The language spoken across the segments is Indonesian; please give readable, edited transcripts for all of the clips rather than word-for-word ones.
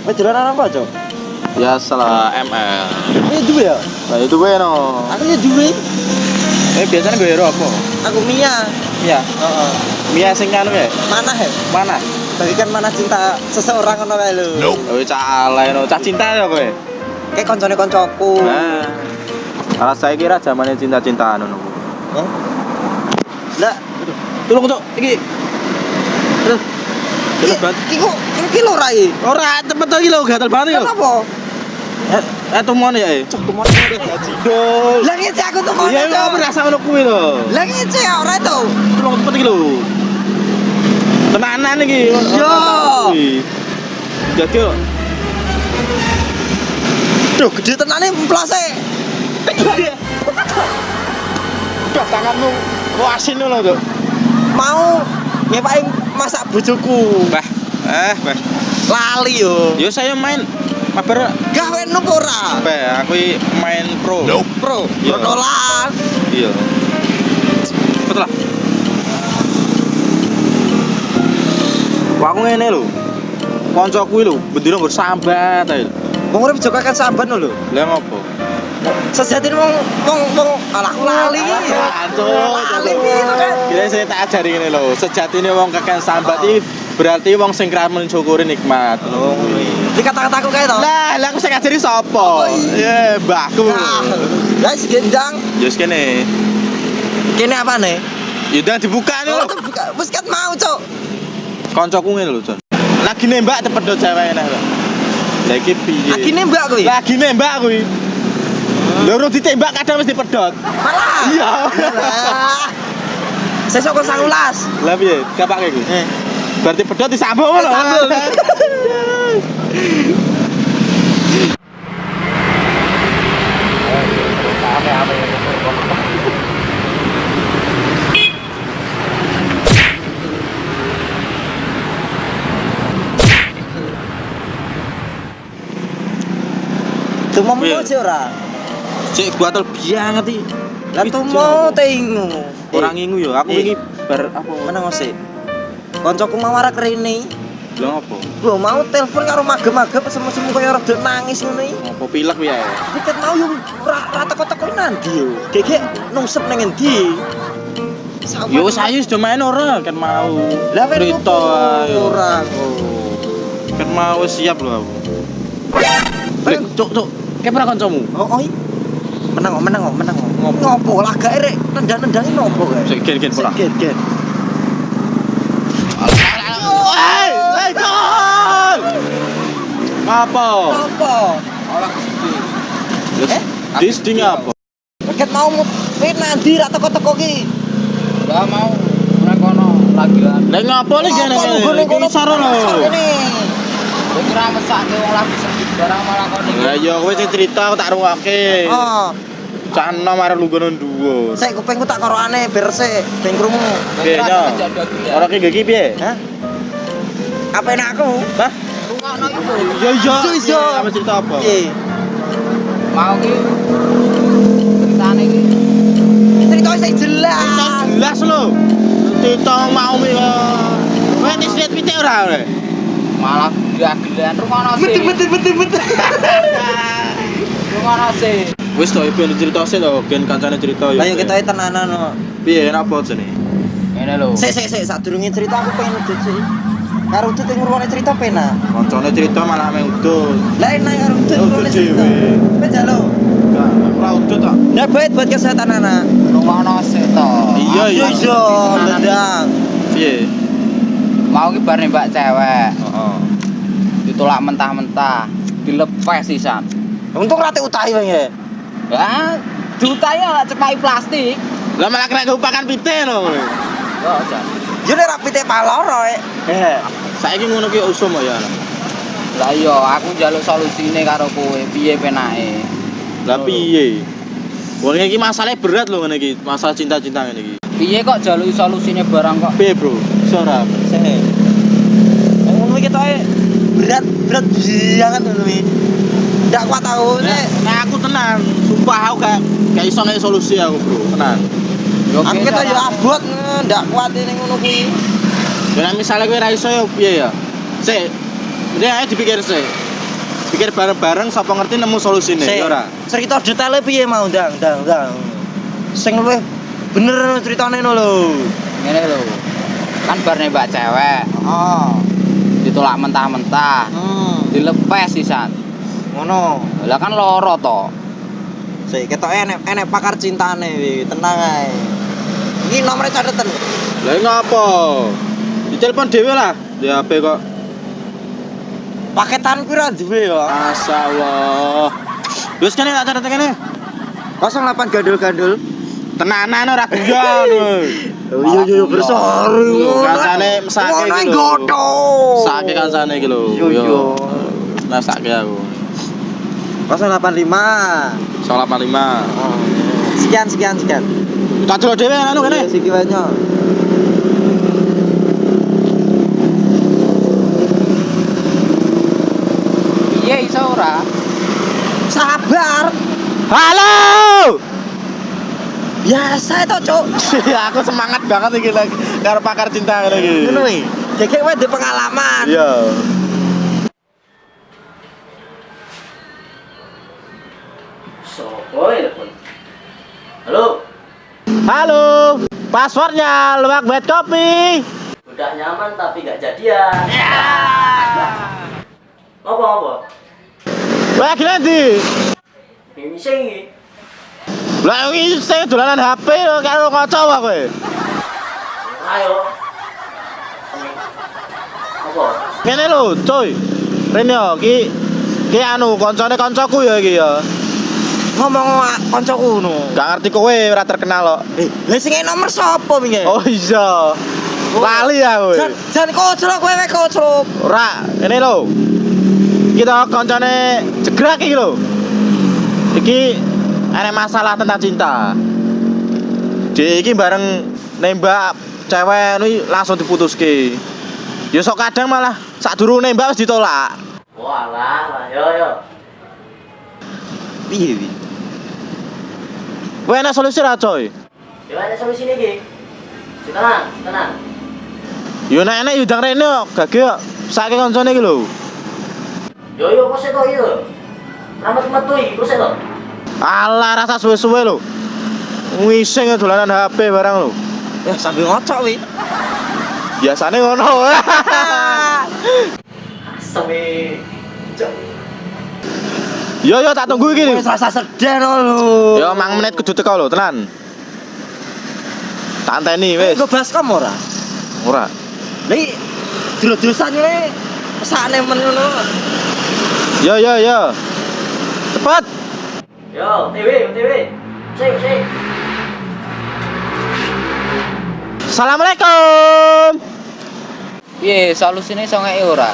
Wis dolanan apa, Cok? Biasalah ML. Ini duwe ya? Lah itu gue no. Aku ya duwe. Biasanya gue hero apa? Aku Mia. Mia. Heeh. Mia sing anu ya? Mana he? Mana? Bagikan mana cinta seseorang ngono kae lho. Oh, cah alay no. Cah cinta ya kowe. Kayak koncone koncoku. Nah. Kalau saya kira zamannya cinta-cintaan ngono. Hah? Lah, Tolong, Cok. Iki. Terus. Terus banget. Iki lho rai. Ora cepet iki lho, gatel banget iki lho. Kenapa? Temuan ya. Cok temen gaji dol. Lah ngece aku temen. Iya, kok berasa ngono kuwi lho. Lah ngece ora to. Tolong cepet iki lho. Tenanan iki. Yo. Jadi lho. Duh, gede tenane mplase. Duh, tanganmu kok asin lho, Cok. Mau nyepain masak bojoku. Bah. Lali yo. Yo saya main mabar Gawe nuk ora. aku main pro. Pro. Iya. Protolan. Iya. Betul lah. Wah, aku ngene lho. Kancaku lho, bendina nggo sambat ae. Wong urip juga kan sambat lho. Lah ngopo? Sejatine wong alah lali. Lali gitu kan. Kira saya tak ajari ngene lho. Sejatine wong kakek sambat iki berarti wong sing kira mensyukuri nikmat. Oh, iki kata-kataku kae to. Lah aku sing ngajari sapa? Oh, iya. Mbahku. Lah wis gendang. Ya wis kene. Kene apane? Ya udah dibuka lho. Wis kat mau, Cok. Kancaku ngene lho, Jon. Lagi nembak cepet cewek enak lho. Lah iki piye? Lagi nembak kuwi. Lagi nembak kuwi. Lho ora ditembak kadang wis dipedhot. Malah. Iya. Sesuk kok 19. Lah piye? Kapake kuwi? Berarti pedhot disambung lho. Disambung. Tumo Iya. sih ora. Cek gua tel banget iki. Lah tumo tingu. Orang ngingu yo, aku iki bar apa? Menang sih. Koncoku mau arek rene. Lho apa? Lho mau telepon karo magem-magem semu-semu kaya rada nangis ngene iki. Apa pilek piye? Tiket mau yo ora teko-teko nanti yo. Gege nungsep ning endi? Yo wis ayo sudah main ora kan mau. Lah pen Cerita ayo. ora. Kan mau siap lho aku. Cuk. Kayak pernah kancamu? Oh, menang. Ngopo lah gak rek nendang-nendangi nopo kae? Sik gen pola. Gen. Hei, gol! Apa? Apa? Ora Eh? Disding apa? Ket mau nanti ra teko-teko ki. Enggak mau nang kono lagi lah. Lah ngapa lagi ngene? Iki saro lho. Kowe kira mesake wong lagi sedih barang malah kono. Lah ya kowe sing cerita aku tak rungake. Oh, Cana marah lu gono dhuwur. sik kupingku tak korokane ber sik, ben krungu. Piye nya? Ora ki geki piye? Hah? Apa enak aku? Hah? Rungokno iku. Iya. Iso. Apa cerita apa? Piye? Mau ki ceritane iki. Ceritanya sing jelas. Jelas lho. Cerita mau mi. Kowe nek lihat pitik ora ora? Malah gila-gilaan rungokno sih. Betul. Rungokno sih. Wis to ben cerita sih to, gen kancane cerita ya. Ayo kita tenanan no. Piye napa jenenge? Ngene lho. Sik sadurunge cerita aku pengen udut sih. Karo udut ngurungane cerita pena. Kancane cerita malah ame udut. Lah enak karo udut Udut ngurungane cerita. dhewe. Wis jalo. Enggak, ora udut to. Nah buat kesehatan anak. Rungokno sih to. Iya. Iso ndang. Piye? Mau ki bar nembak cewek. Heeh. Ditolak mentah-mentah, dilepes sisan. Untung rate utahi wae ya. Lah, diutahi ora cepai plastik. Lah malah kena keupakan pitik lho. Yo jan. Yo nek rapite paloro Saiki ngono ki usum ya. Lah iya, aku njaluk solusine karo kowe, piye penake? Lah piye? Wong iki masalahnya berat lho ngene iki, masalah cinta-cinta ngene iki. Piye kok njaluk solusine barang kok? Piye, Bro? Iso ora? Sik. Ngono iki toke berat banget ngono iki. Ndak kuat aku Nek aku tenan, sumpah aku gak iso nek solusi aku, Bro. Tenan. Yo Aku kita yo abot ndak kuat ning ngono kuwi. Ya nek misale kowe ra iso yo piye ya? Sik. Nek ae dipikir sik. pikir bareng-bareng sapa ngerti nemu solusine ya ora. Cerita detailnya piye mau ndang. Sing luwih bener ceritane ngono lho. Ngene lho. Kan bar nembak cewek, Heeh. ditolak mentah-mentah, dilepes sisan. Ngono. Lah kan loro to. Sik ketoke enek pakar cintane wi, tenang ae. Iki nomere cateten. Lah ngapa? Ditelepon dhewe lah. Di HP kok. Paketan pira duwe ya? Masyaallah. Wis kene tak catet kene. 08 gandul-gandul. Tenanan ora guyon. Yo bersari. Kancane mesake Ngono iki lho. godho. Mesake kancane iki lho. Yo. Mesake aku. 085. 185. Sekian. Tak delok dhewe anu kene. Siki banyak. Piye iso ora? Sabar. Halo. Biasa itu, Cuk. Aku semangat banget iki lagi karo pakar cinta ngene iki. Ngono iki. Gegek wae di pengalaman. Iya. Sopo telepon? Halo, Halo. Passwordnya Luwak Bad Kopi. udah nyaman tapi gak jadian. Apa? Lah gila ndi? Ini sing Lah iki sing dolanan HP karo kanca wae kowe. ayo. Apa? Ngene lho, coy. Rene yo ki anu kancane kancaku ya iki ya. Ngomong kancaku ngono. Gak ngerti kowe ora terkenal kok. Lah sing nomor sapa wingi? Oh iya. Lali aku. Jan kocok kowe wae kocok. Ora, ngene lho. Kita kancane jegrak iki lho. Iki ada masalah tentang cinta. Dia iki bareng nembak cewek ini langsung diputuske. Ya sok kadang malah sak durung nembak wis ditolak. Walah, yo. Piye wi? Kowe enak solusi ra, coy? Yo ada solusi iki. Tenang. Yo nek enek yo ndang rene kok, gage kok. Saiki kancane iki lho. Yo kok seto iki lho. Ramet metu iki kok seto. Alah rasa suwe-suwe lho. Ngising dolanan HP barang lho. Ya sambil ngocok wi. Biasane ngono. Asem iki. Cuk. Yo tak tunggu iki. Wis rasa sedih lho. Yo mang menit kudu teko lho, tenan. Tak anteni wis. Engko baskom ora? Ora. Lah iki dro-drosan ngene sakne men ngono. Yo. Cepet. Yo, TW. Sik. Assalamualaikum. Piye solusine iso ngeke ora?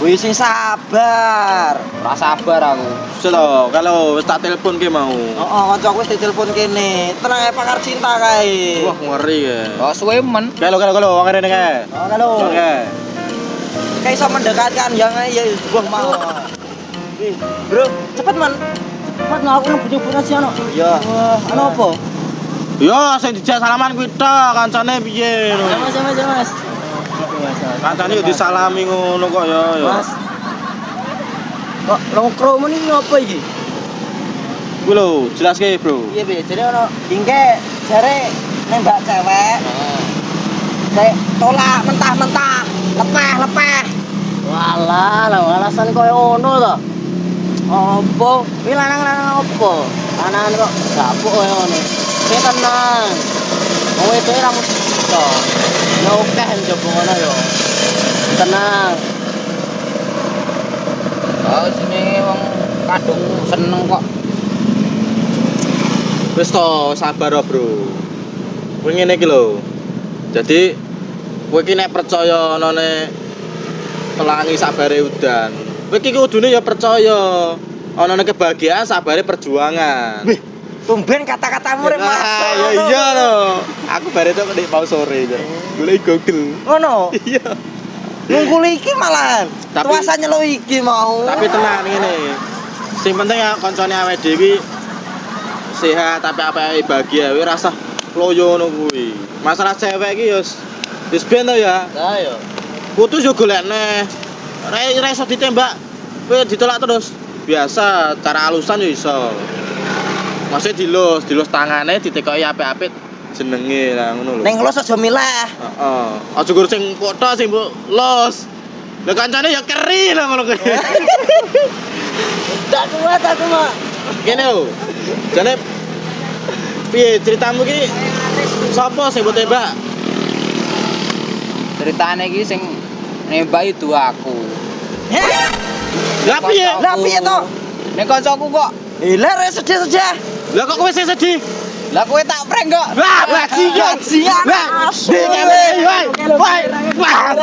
Wis sing sabar. Ora sabar aku. Selo, kalau wis tak telepon ki mau. Heeh, kancaku wis ditelepon kene. Tenang ae pakar cinta kae. Wah, ngeri ya. Kok suwe men? Kalau wong rene kae. Oh, halo. Oke. Kayak iso mendekatkan yang ya buah mau. Bro, cepet man. Cepet no aku nang bujuk si ano. Iya. Wah, ano apa? Yo, sing dijak salaman kuwi tok, kancane piye lho. Mas. Kancane yo disalami ngono kok yo. Mas. Kok nongkrong men iki apa iki? Kuwi lho, jelaske, Bro. Iya, Be. Jadi ono dingke jare nembak cewek. Kayak tolak mentah-mentah, lepeh. Walah, alasan koyo ngono to. Opo? Kuwi lanang-lanang opo? Lanang kok gapuk koyo ngono. Sing tenang. Wong itu ora mesti to. Ya oke njobo ngono yo. Tenang. Oh, sini wong kadung seneng kok. Wis to, sabar oh, Bro. Kuwi ngene iki lho. Jadi kowe iki nek percaya anane pelangi sabare udan. Kowe iki kudune ya percaya anane kebahagiaan sabare perjuangan. Wih, tumben kata-katamu rek Mas. Ya iya lho. Aku bare tok nek mau sore ya. Golek Google. Ngono. Iya. Ngungkul iki malahan. Tapi- Tuasa nyelo iki mau. Tapi tenang ngene. Sing penting ya kancane awake dhewe sehat tapi apa bahagia kuwi rasa loyo ngono kuwi. Masalah cewek iki wis ben to ya. Lah yo. Putus yo golekne. Ora iso ditembak. Kowe ditolak terus. biasa cara halusan yo iso. Maksudnya dilus tangane ditekoki apik-apik jenenge lah ngono lho. Ning los aja milah. Heeh. Aja gur sing foto sing mbok los. Lah kancane ya keri lah ngono kuwi. Ndak kuat aku mah. Kene lho. Jane piye ceritamu ki? Sapa sing mbok tembak? Ceritane iki sing nembak itu aku. Lah piye? Lah piye to? Nek kancaku kok. Lah rek sedih-sedih. Lah kok kowe sing sedih? Lah kowe tak prank kok. Wah, bajingan. Bajingan. Wah, dingene. Wah. Wah.